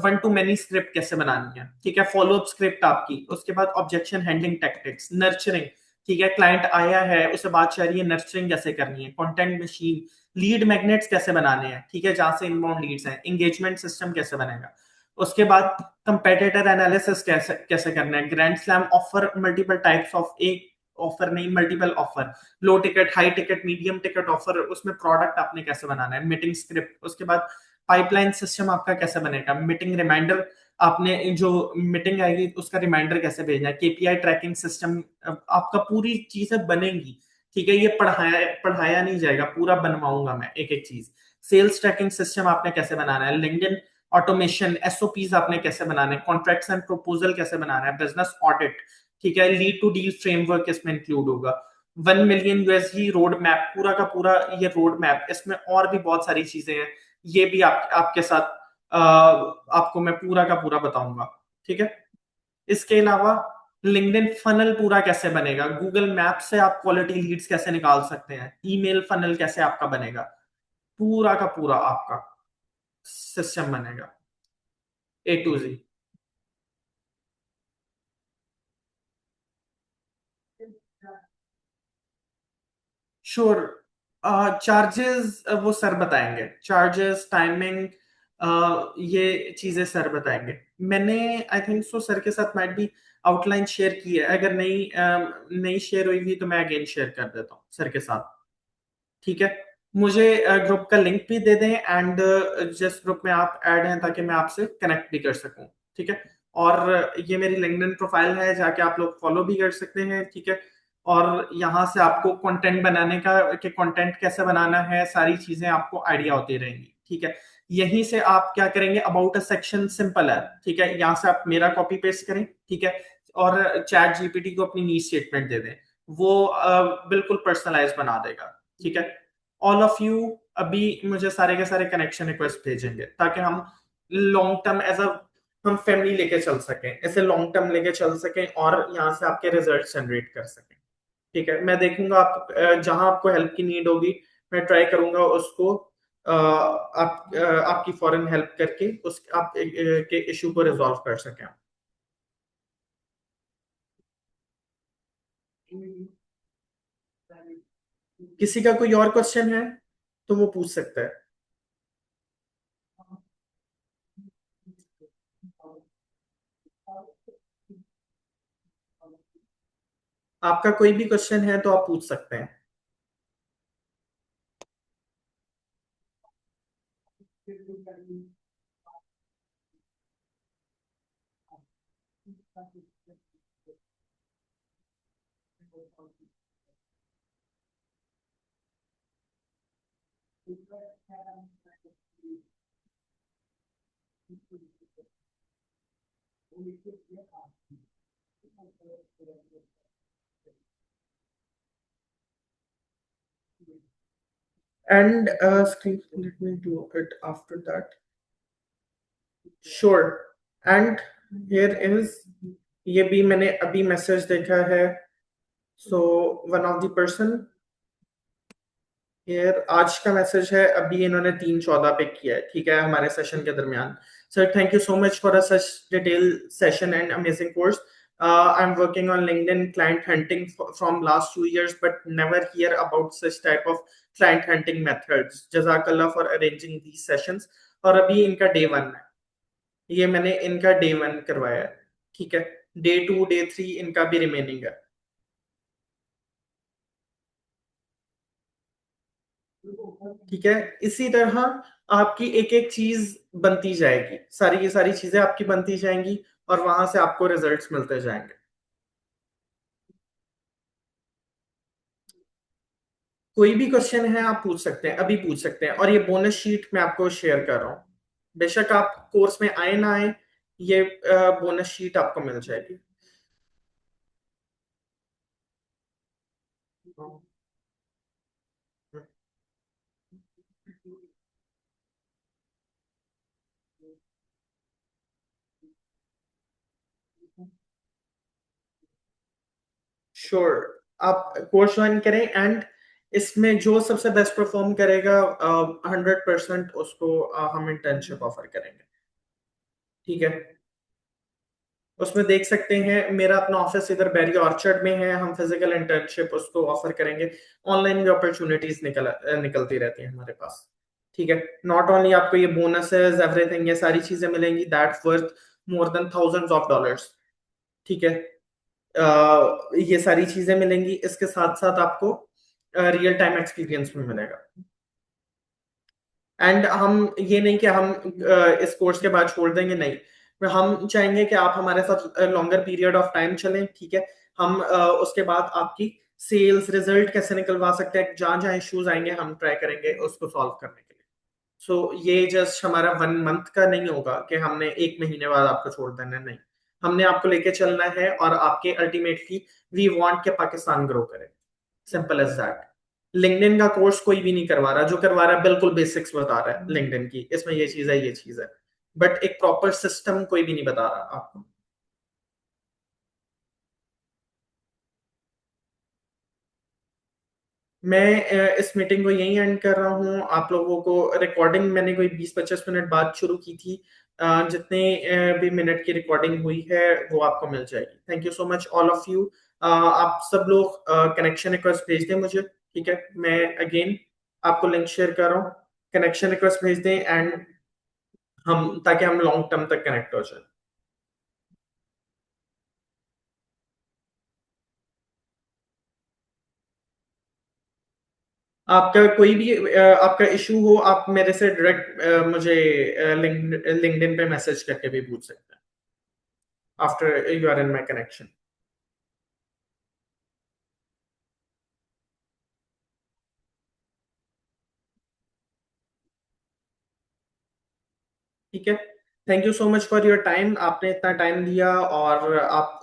वन टू मेनी स्क्रिप्ट कैसे बनानी है। ठीक है, फॉलोअप स्क्रिप्ट आपकी। उसके बाद ऑब्जेक्शन हैंडलिंग टैक्टिक्स, नर्चरिंग। ठीक है, क्लाइंट आया है, उसे बात चाह रही है, नर्चरिंग कैसे करनी है, कंटेंट मशीन, लीड मैग्नेट्स कैसे बनाने हैं। ठीक है, जहां से इनबाउंड लीड्स हैं, एंगेजमेंट सिस्टम कैसे बनेगा। उसके बाद कंपेटिटर एनालिसिस कैसे कैसे करना है, grand slam offer, multiple types of, एक ऑफर नहीं, multiple offer, low ticket, high ticket, medium ticket offer, उसमें प्रोडक्ट आपने कैसे बनाना है, मीटिंग स्क्रिप्ट। उसके बाद पाइपलाइन सिस्टम आपका कैसे बनेगा, मीटिंग रिमाइंडर, आपने जो मीटिंग आएगी उसका रिमाइंडर कैसे भेजना है, केपीआई ट्रैकिंग सिस्टम, आपका पूरी चीजें बनेंगी। ठीक है, ये पढ़ाया पढ़ाया नहीं जाएगा, पूरा बनवाऊंगा मैं एक एक चीज। सेल्स ट्रैकिंग सिस्टम आपने कैसे बनाना है, लिंक्डइन ऑटोमेशन, एसओपीज आपने कैसे बनाने, कॉन्ट्रैक्ट्स एंड प्रपोजल कैसे बनाना है, बिजनेस ऑडिट। ठीक है, लीड टू डील फ्रेमवर्क इसमें इंक्लूड होगा, 1 मिलियन यूएसडी रोड मैप, पूरा का पूरा ये रोड मैप, इसमें और भी बहुत सारी चीजें हैं, ये भी आपके साथ आपको मैं पूरा का पूरा बताऊंगा। ठीक है। इसके अलावा लिंक्डइन फनल पूरा कैसे बनेगा, गूगल मैप से आप क्वालिटी लीड्स कैसे निकाल सकते हैं, ईमेल फनल कैसे आपका बनेगा, पूरा का पूरा आपका सिस्टम बनेगा A to Z। Sure. Charges वो सर बताएंगे, चार्जेस, टाइमिंग, ये चीजें सर बताएंगे। मैंने आई थिंक सो सर के साथ माइट बी आउटलाइन शेयर की है, अगर नहीं शेयर हुई भी तो मैं अगेन शेयर कर देता हूँ सर के साथ। ठीक है। मुझे ग्रुप का लिंक भी दे दें, एंड जिस ग्रुप में आप ऐड हैं ताकि मैं आपसे कनेक्ट भी कर सकूं। ठीक है। और ये मेरी लिंक्डइन प्रोफाइल है, जाके आप लोग फॉलो भी कर सकते हैं। ठीक है। और यहाँ से आपको कंटेंट बनाने का, कि कंटेंट कैसे बनाना है, सारी चीजें आपको आइडिया होती रहेंगी। ठीक है। यहीं से आप क्या करेंगे, अबाउट अ सेक्शन सिंपल है। ठीक है। यहाँ से आप मेरा कॉपी पेस्ट करें। ठीक है। और चैट जीपीटी को अपनी नीड स्टेटमेंट दे दें, वो बिल्कुल पर्सनलाइज बना देगा। ठीक है। ऑल ऑफ यू अभी मुझे सारे के सारे कनेक्शन रिक्वेस्ट भेजेंगे, ताकि हम लॉन्ग टर्म एज अ हम फैमिली लेके चल सकें, ऐसे लॉन्ग टर्म लेके चल सकें, और यहाँ से आपके रिजल्ट जनरेट कर सकें। ठीक है। मैं देखूंगा आप जहां आपको हेल्प की नीड होगी, मैं ट्राई करूंगा उसको आपकी फॉरेन हेल्प करके उस आप के इशू को रिजॉल्व कर सकें। किसी का कोई और क्वेश्चन है तो वो पूछ सकता है। आपका कोई भी क्वेश्चन है तो आप पूछ सकते हैं। And screen, let me do it after that. Sure. And here is, ये भी मैंने अभी मैसेज देखा है। So one of the person यार, आज का मैसेज है, अभी इन्होंने 3:14 पे किया है। ठीक है, हमारे सेशन के दरमियान। Sir thank you so much for a such detail session and amazing course. I am working on LinkedIn client hunting from last 2 years but never hear about such type of client hunting methods. जजाकल्ला फॉर अरेंजिंग दीज सेशंस। और अभी इनका डे 1 है, ये मैंने इनका डे 1 करवाया है। ठीक है। डे 2 डे 3 इनका भी रिमेनिंग है। ठीक है। इसी तरह आपकी एक एक चीज बनती जाएगी, सारी की सारी चीजें आपकी बनती जाएंगी, और वहां से आपको रिजल्ट्स मिलते जाएंगे। कोई भी क्वेश्चन है आप पूछ सकते हैं, अभी पूछ सकते हैं। और ये बोनस शीट मैं आपको शेयर कर रहा हूँ, बेशक आप कोर्स में आए ना आए, ये बोनस शीट आपको मिल जाएगी। श्योर। आप कोर्स ज्वाइन करें, एंड इसमें जो सबसे बेस्ट परफॉर्म करेगा 100% उसको हम इंटर्नशिप ऑफर करेंगे। ठीक है। उसमें देख सकते हैं मेरा अपना ऑफिस इधर बैरी ऑर्चर्ड में है, हम फिजिकल इंटर्नशिप उसको ऑफर करेंगे। ऑनलाइन भी अपॉर्चुनिटीज निकलती रहती हैं हमारे पास। ठीक है। नॉट ओनली आपको ये बोनसेस एवरीथिंग, ये सारी चीजें मिलेंगी that worth more than $1000s। ठीक है। ये सारी चीजें मिलेंगी, इसके साथ साथ आपको रियल टाइम एक्सपीरियंस भी मिलेगा। एंड हम ये नहीं कि हम इस कोर्स के बाद छोड़ देंगे, नहीं, हम चाहेंगे कि आप हमारे साथ लॉन्गर पीरियड ऑफ टाइम चलें। ठीक है। हम उसके बाद आपकी सेल्स रिजल्ट कैसे निकलवा सकते हैं, जहां जहां इश्यूज आएंगे हम ट्राई करेंगे उसको सॉल्व करने के लिए। सो ये जस्ट हमारा 1 मंथ का नहीं होगा कि हमने 1 महीने बाद आपको छोड़ देना है, नहीं, हमने आपको लेके चलना है, और आपके अल्टीमेटली वी वांट के पाकिस्तान ग्रो करे। Simple as that. लिंक्डइन का कोर्स कोई भी नहीं करवा रहा, जो करवा रहा है बिल्कुल बेसिक्स बता रहा है लिंक्डइन की, इसमें ये चीज है, ये चीज है, बट एक प्रॉपर सिस्टम कोई भी नहीं बता रहा आपको। मैं इस मीटिंग को यहीं एंड कर रहा हूँ। आप लोगों को रिकॉर्डिंग मैंने कोई 20-25 मिनट बाद शुरू की थी, जितने भी मिनट की रिकॉर्डिंग हुई है वो आपको मिल जाएगी। Thank you so much all of you. आप सब लोग कनेक्शन रिक्वेस्ट भेज दें मुझे, ठीक है? मैं अगेन आपको लिंक शेयर कर रहा हूँ, कनेक्शन रिक्वेस्ट भेज दें, एंड हम ताकि हम लॉन्ग टर्म तक कनेक्ट हो जाए। आपका कोई भी आपका इशू हो, आप मेरे से डायरेक्ट मुझे लिंक्डइन पे मैसेज करके भी पूछ सकते हैं after you are in my connection. ठीक है, thank you so much for your time, आपने इतना टाइम दिया और आप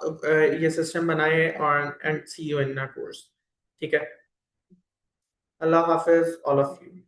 ये सिस्टम बनाए, और and see you in course. ठीक है, अल्लाह हाफिज ऑल ऑफ यू।